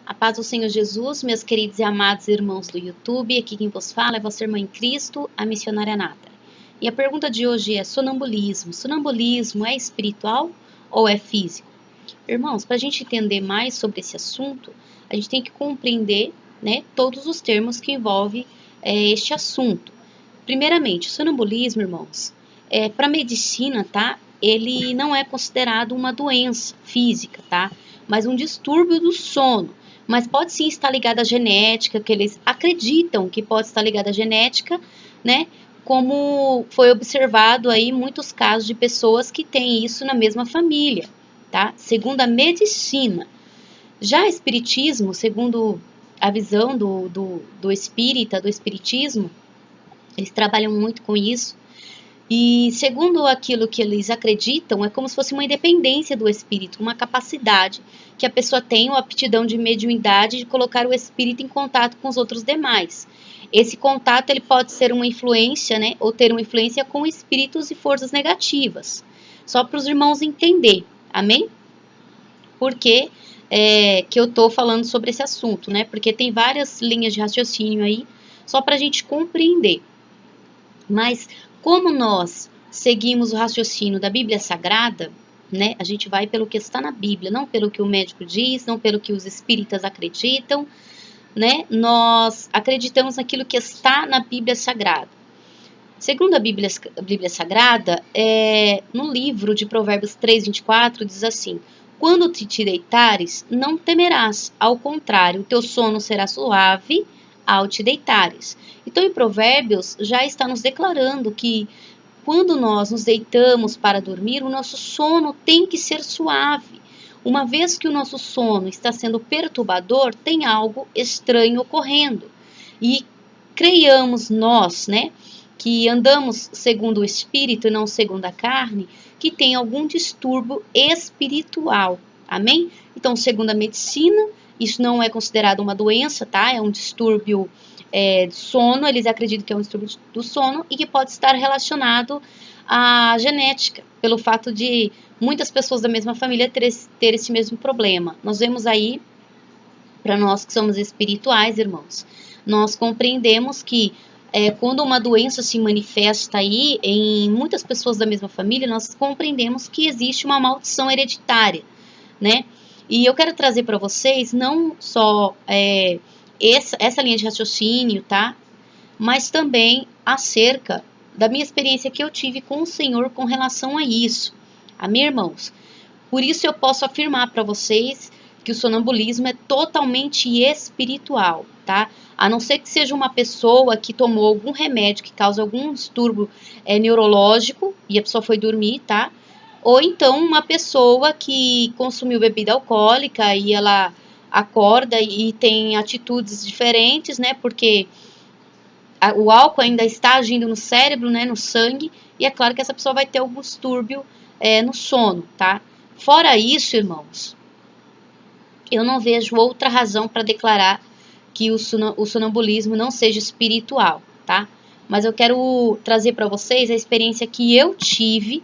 A paz do Senhor Jesus, meus queridos e amados irmãos do YouTube, aqui quem vos fala é vossa irmã em Cristo, a missionária Nathalie. E a pergunta de hoje é sonambulismo. Sonambulismo é espiritual ou é físico? Irmãos, para a gente entender mais sobre esse assunto, a gente tem que compreender, né, todos os termos que envolvem este assunto. Primeiramente, o sonambulismo, irmãos, para a medicina, tá? Ele não é considerado uma doença física, tá? Mas um distúrbio do sono. Mas pode sim estar ligado à genética, que eles acreditam que pode estar ligado à genética, né? Como foi observado aí muitos casos de pessoas que têm isso na mesma família, tá? Segundo a medicina. Já o espiritismo, segundo a visão do espírita, do espiritismo, eles trabalham muito com isso. E segundo aquilo que eles acreditam, é como se fosse uma independência do espírito, uma capacidade que a pessoa tem, uma aptidão de mediunidade de colocar o espírito em contato com os outros demais. Esse contato ele pode ser uma influência, né, ou ter uma influência com espíritos e forças negativas. Só para os irmãos entender, amém? Por que que eu estou falando sobre esse assunto, né? Porque tem várias linhas de raciocínio aí, só para a gente compreender. Mas como nós seguimos o raciocínio da Bíblia Sagrada, né? A gente vai pelo que está na Bíblia, não pelo que o médico diz, não pelo que os espíritas acreditam, né? Nós acreditamos naquilo que está na Bíblia Sagrada. Segundo a Bíblia Sagrada, no livro de Provérbios 3:24 diz assim: quando te deitares, não temerás, ao contrário, o teu sono será suave ao te deitares. Então, em Provérbios, já está nos declarando que quando nós nos deitamos para dormir, o nosso sono tem que ser suave. Uma vez que o nosso sono está sendo perturbador, tem algo estranho ocorrendo. E creiamos nós, né, que andamos segundo o Espírito e não segundo a carne, que tem algum distúrbio espiritual. Amém? Então, segundo a medicina, isso não é considerado uma doença, tá? É um distúrbio de sono, eles acreditam que é um distúrbio do sono e que pode estar relacionado à genética, pelo fato de muitas pessoas da mesma família ter esse mesmo problema. Nós vemos aí, para nós que somos espirituais, irmãos, nós compreendemos que quando uma doença se manifesta aí em muitas pessoas da mesma família, nós compreendemos que existe uma maldição hereditária, né? E eu quero trazer para vocês não só essa linha de raciocínio, tá? Mas também acerca da minha experiência que eu tive com o Senhor com relação a isso. Amém, irmãos? Por isso eu posso afirmar para vocês que o sonambulismo é totalmente espiritual, tá? A não ser que seja uma pessoa que tomou algum remédio que causa algum distúrbio neurológico e a pessoa foi dormir, tá? Ou então uma pessoa que consumiu bebida alcoólica e ela acorda e tem atitudes diferentes, né? Porque o álcool ainda está agindo no cérebro, né? No sangue, e é claro que essa pessoa vai ter algum distúrbio no sono, tá? Fora isso, irmãos, eu não vejo outra razão para declarar que o sonambulismo não seja espiritual, tá? Mas eu quero trazer para vocês a experiência que eu tive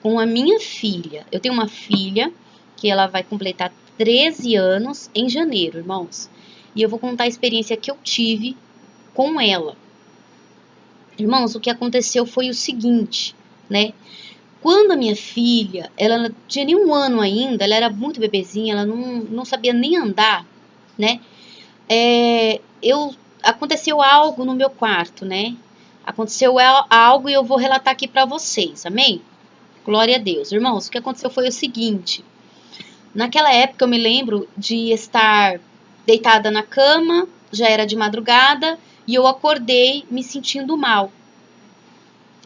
com a minha filha. Eu tenho uma filha que ela vai completar 13 anos em janeiro, irmãos. E eu vou contar a experiência que eu tive com ela. Irmãos, o que aconteceu foi o seguinte, né? Quando a minha filha, ela não tinha nem um ano ainda, ela era muito bebezinha, ela não sabia nem andar, né? Aconteceu algo no meu quarto, né? Aconteceu algo e eu vou relatar aqui para vocês, amém? Glória a Deus. Irmãos, o que aconteceu foi o seguinte. Naquela época eu me lembro de estar deitada na cama, já era de madrugada, e eu acordei me sentindo mal.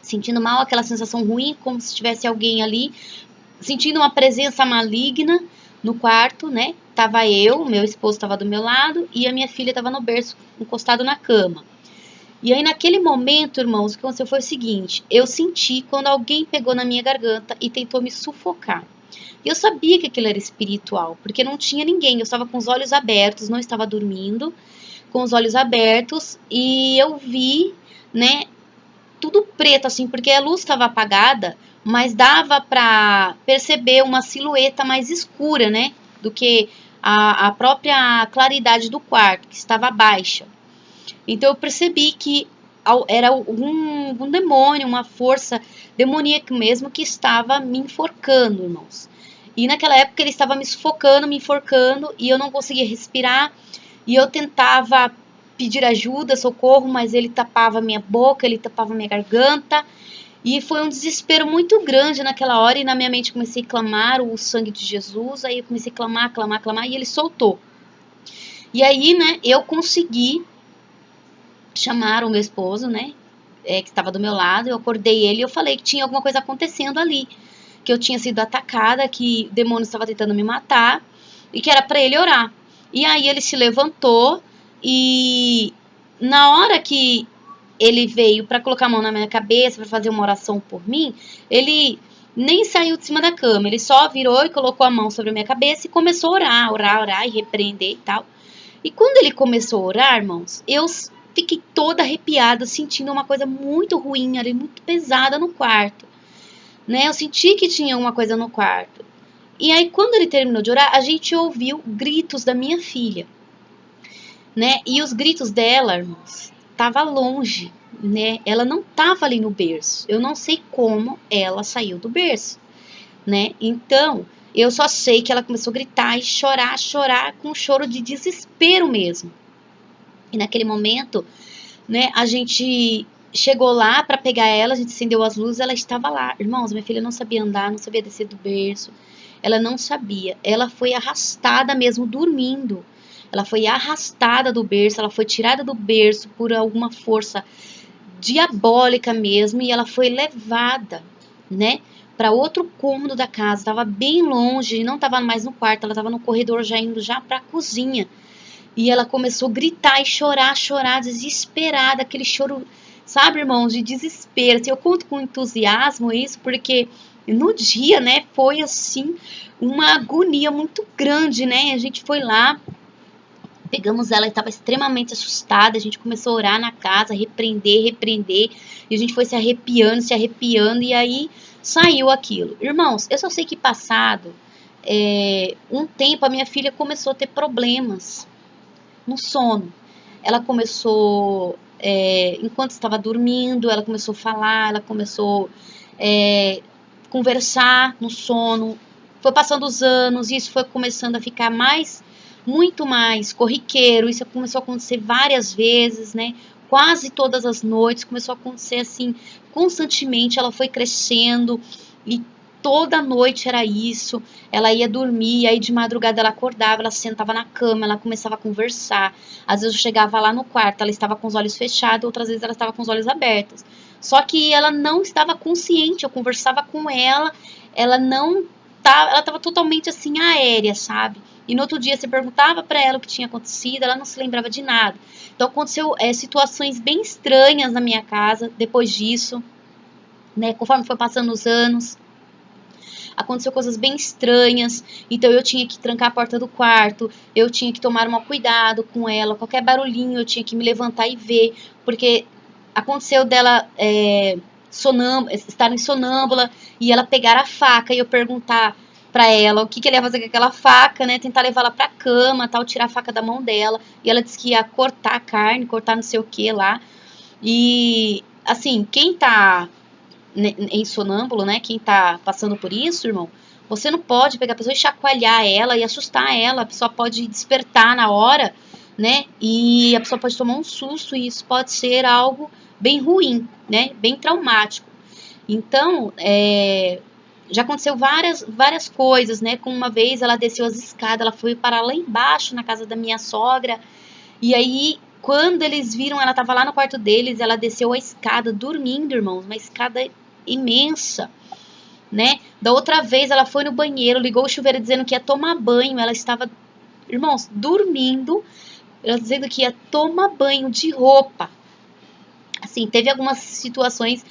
Sentindo mal, aquela sensação ruim, como se tivesse alguém ali, sentindo uma presença maligna no quarto, né? Tava eu, meu esposo estava do meu lado e a minha filha estava no berço, encostado na cama. E aí, naquele momento, irmãos, o que aconteceu foi o seguinte: eu senti quando alguém pegou na minha garganta e tentou me sufocar. E eu sabia que aquilo era espiritual, porque não tinha ninguém. Eu estava com os olhos abertos, não estava dormindo, com os olhos abertos, e eu vi, né, tudo preto, assim, porque a luz estava apagada, mas dava para perceber uma silhueta mais escura, né, do que a própria claridade do quarto, que estava baixa. Então eu percebi que era um demônio, uma força demoníaca mesmo, que estava me enforcando, irmãos. E naquela época ele estava me sufocando, me enforcando, e eu não conseguia respirar, e eu tentava pedir ajuda, socorro, mas ele tapava minha boca, ele tapava minha garganta, e foi um desespero muito grande naquela hora, e na minha mente comecei a clamar o sangue de Jesus, aí eu comecei a clamar, clamar, clamar, e ele soltou. E aí, né, eu consegui chamar o meu esposo, né, que estava do meu lado, eu acordei ele e eu falei que tinha alguma coisa acontecendo ali, que eu tinha sido atacada, que o demônio estava tentando me matar, e que era para ele orar. E aí ele se levantou, e na hora que ele veio para colocar a mão na minha cabeça, para fazer uma oração por mim, ele nem saiu de cima da cama, ele só virou e colocou a mão sobre a minha cabeça e começou a orar, orar, orar e repreender e tal. E quando ele começou a orar, irmãos, eu fiquei toda arrepiada, sentindo uma coisa muito ruim ali, muito pesada no quarto, né? Eu senti que tinha uma coisa no quarto. E aí, quando ele terminou de orar, a gente ouviu gritos da minha filha, né? E os gritos dela, irmãos, tava longe, né? Ela não tava ali no berço. Eu não sei como ela saiu do berço, né? Então, eu só sei que ela começou a gritar e chorar, chorar com um choro de desespero mesmo. E naquele momento, né, a gente chegou lá para pegar ela, a gente acendeu as luzes, ela estava lá. Irmãos, minha filha não sabia andar, não sabia descer do berço. Ela não sabia. Ela foi arrastada mesmo dormindo. Ela foi arrastada do berço, ela foi tirada do berço por alguma força diabólica mesmo e ela foi levada, né, para outro cômodo da casa. Estava bem longe, não estava mais no quarto, ela estava no corredor já indo já para a cozinha. E ela começou a gritar e chorar, chorar, desesperada, aquele choro, sabe, irmãos, de desespero. Assim, eu conto com entusiasmo isso, porque no dia, né, foi assim, uma agonia muito grande, né? A gente foi lá, pegamos ela, estava extremamente assustada, a gente começou a orar na casa, repreender, repreender, e a gente foi se arrepiando, e aí saiu aquilo. Irmãos, eu só sei que passado um tempo, a minha filha começou a ter problemas no sono. Ela começou, enquanto estava dormindo, ela começou a falar, ela começou a conversar no sono. Foi passando os anos e isso foi começando a ficar muito mais corriqueiro. Isso começou a acontecer várias vezes, né? Quase todas as noites, começou a acontecer assim, constantemente. Ela foi crescendo e toda noite era isso. Ela ia dormir, aí de madrugada ela acordava, ela sentava na cama, ela começava a conversar. Às vezes eu chegava lá no quarto, ela estava com os olhos fechados, outras vezes ela estava com os olhos abertos. Só que ela não estava consciente, eu conversava com ela não tava, ela estava totalmente assim aérea, sabe? E no outro dia você perguntava para ela o que tinha acontecido, ela não se lembrava de nada. Então aconteceu situações bem estranhas na minha casa depois disso, né? Conforme foi passando os anos, aconteceu coisas bem estranhas, então eu tinha que trancar a porta do quarto, eu tinha que tomar um cuidado com ela, qualquer barulhinho eu tinha que me levantar e ver, porque aconteceu dela estar em sonâmbula e ela pegar a faca e eu perguntar pra ela o que ela ia fazer com aquela faca, né, tentar levar ela pra cama, tal, tirar a faca da mão dela, e ela disse que ia cortar a carne, cortar não sei o que lá, e assim, quem tá em sonâmbulo, né? Quem tá passando por isso, irmão, você não pode pegar a pessoa e chacoalhar ela e assustar ela. A pessoa pode despertar na hora, né? E a pessoa pode tomar um susto e isso pode ser algo bem ruim, né? Bem traumático. Então, já aconteceu várias coisas, né? Como uma vez ela desceu as escadas, ela foi parar lá embaixo na casa da minha sogra. E aí, quando eles viram, ela estava lá no quarto deles, ela desceu a escada dormindo, irmãos, uma escada imensa, né? Da outra vez ela foi no banheiro, ligou o chuveiro dizendo que ia tomar banho, ela estava, irmãos, dormindo, ela dizendo que ia tomar banho de roupa. Assim, teve algumas situações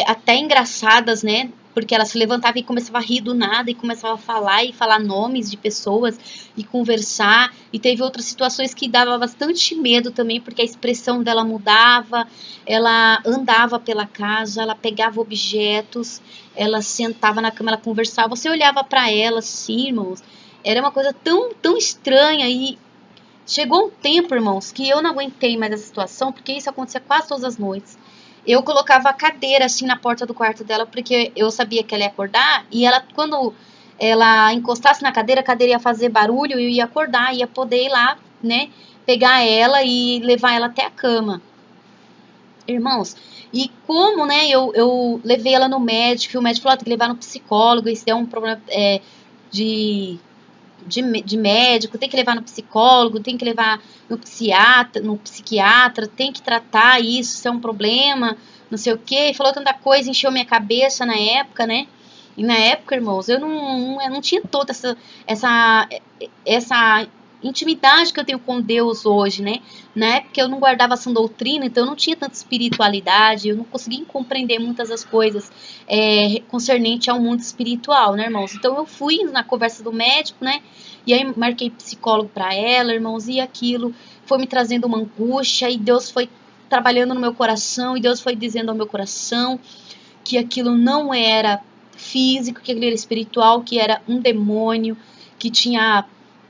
até engraçadas, né? Porque ela se levantava e começava a rir do nada e começava a falar e falar nomes de pessoas e conversar. E teve outras situações que dava bastante medo também, porque a expressão dela mudava, ela andava pela casa, ela pegava objetos, ela sentava na cama, ela conversava. Você olhava para ela assim, irmãos, Era uma coisa tão estranha e chegou um tempo, irmãos, que eu não aguentei mais essa situação, porque isso acontecia quase todas as noites. Eu colocava a cadeira assim na porta do quarto dela, porque eu sabia que ela ia acordar, e ela, quando ela encostasse na cadeira, a cadeira ia fazer barulho e eu ia acordar, ia poder ir lá, né, pegar ela e levar ela até a cama. Irmãos, e como, né, eu levei ela no médico, e o médico falou, tem que levar no psicólogo, isso é um problema de médico, tem que levar no psicólogo, tem que levar no psiquiatra, tem que tratar isso é um problema, não sei o que, falou tanta coisa, encheu minha cabeça na época, né? E na época, irmãos, eu não tinha toda essa intimidade que eu tenho com Deus hoje, né? Na época eu não guardava essa doutrina, então eu não tinha tanta espiritualidade, eu não conseguia compreender muitas das coisas concernente ao mundo espiritual, né, irmãos? Então eu fui na conversa do médico, né? E aí marquei psicólogo para ela, irmãos, e aquilo foi me trazendo uma angústia, e Deus foi trabalhando no meu coração, e Deus foi dizendo ao meu coração que aquilo não era físico, que aquilo era espiritual, que era um demônio que tinha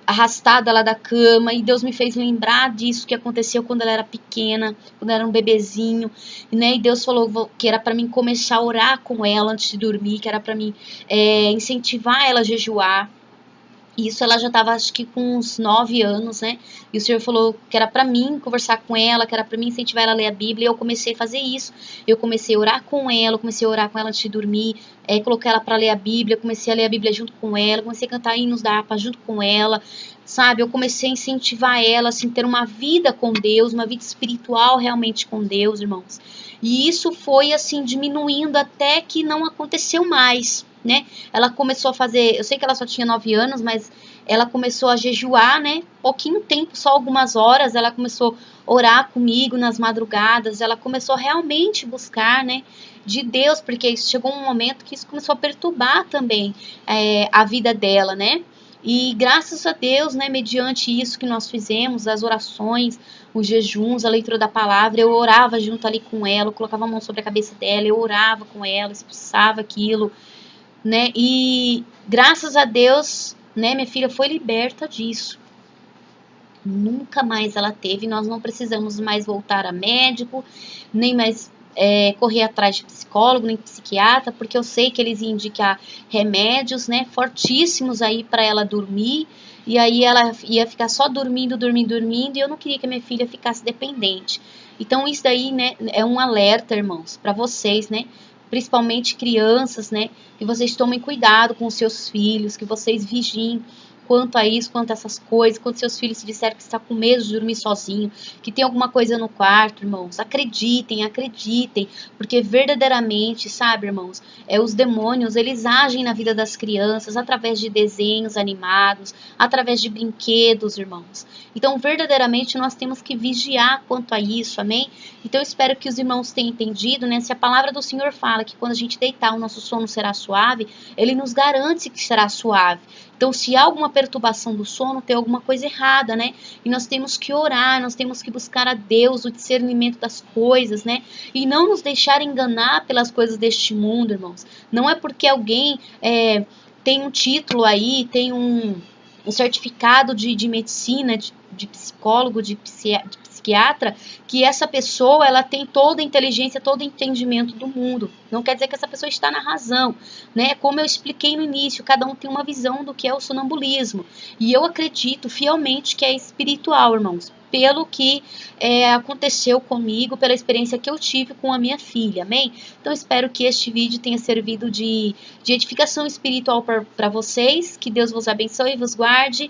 arrastada lá da cama, e Deus me fez lembrar disso que aconteceu quando ela era pequena, quando ela era um bebezinho, né? E Deus falou que era para mim começar a orar com ela antes de dormir, que era para mim incentivar ela a jejuar. Isso ela já estava, acho que com uns 9 anos, né? E o Senhor falou que era para mim conversar com ela, que era para mim incentivar ela a ler a Bíblia. E eu comecei a fazer isso. Eu comecei a orar com ela, comecei a orar com ela antes de dormir, coloquei ela para ler a Bíblia, comecei a ler a Bíblia junto com ela, comecei a cantar hinos da harpa junto com ela, sabe? Eu comecei a incentivar ela, assim, ter uma vida com Deus, uma vida espiritual realmente com Deus, irmãos. E isso foi, assim, diminuindo até que não aconteceu mais, né? Ela começou a fazer, eu sei que ela só tinha 9 anos, mas ela começou a jejuar, né? Pouquinho tempo, só algumas horas, ela começou a orar comigo nas madrugadas, ela começou a realmente buscar, né, de Deus, porque chegou um momento que isso começou a perturbar também a vida dela, né? E graças a Deus, né, mediante isso que nós fizemos, as orações, os jejuns, a leitura da palavra, eu orava junto ali com ela, eu colocava a mão sobre a cabeça dela, eu orava com ela, expulsava aquilo, né? E graças a Deus, né, minha filha foi liberta disso. Nunca mais ela teve, nós não precisamos mais voltar a médico, nem mais correr atrás de psicólogo, nem psiquiatra, porque eu sei que eles iam indicar remédios, né, fortíssimos aí para ela dormir, e aí ela ia ficar só dormindo, e eu não queria que a minha filha ficasse dependente. Então isso daí, né, é um alerta, irmãos, para vocês, né, principalmente crianças, né, que vocês tomem cuidado com os seus filhos, que vocês vigiem quanto a isso, quanto a essas coisas, quando seus filhos se disseram que está com medo de dormir sozinho, que tem alguma coisa no quarto, irmãos, acreditem, porque verdadeiramente, sabe, irmãos, os demônios, eles agem na vida das crianças através de desenhos animados, através de brinquedos, irmãos. Então, verdadeiramente, nós temos que vigiar quanto a isso, amém? Então, eu espero que os irmãos tenham entendido, né? Se a palavra do Senhor fala que quando a gente deitar, o nosso sono será suave, Ele nos garante que será suave. Então, se há alguma perturbação do sono, tem alguma coisa errada, né? E nós temos que orar, nós temos que buscar a Deus, o discernimento das coisas, né? E não nos deixar enganar pelas coisas deste mundo, irmãos. Não é porque alguém tem um título aí, tem um certificado de medicina, de psicólogo, de psiquiatra, que essa pessoa ela tem toda a inteligência, todo o entendimento do mundo. Não quer dizer que essa pessoa está na razão, né? Como eu expliquei no início, cada um tem uma visão do que é o sonambulismo. E eu acredito fielmente que é espiritual, irmãos, pelo que aconteceu comigo, pela experiência que eu tive com a minha filha, amém? Então espero que este vídeo tenha servido de edificação espiritual para vocês, que Deus vos abençoe e vos guarde.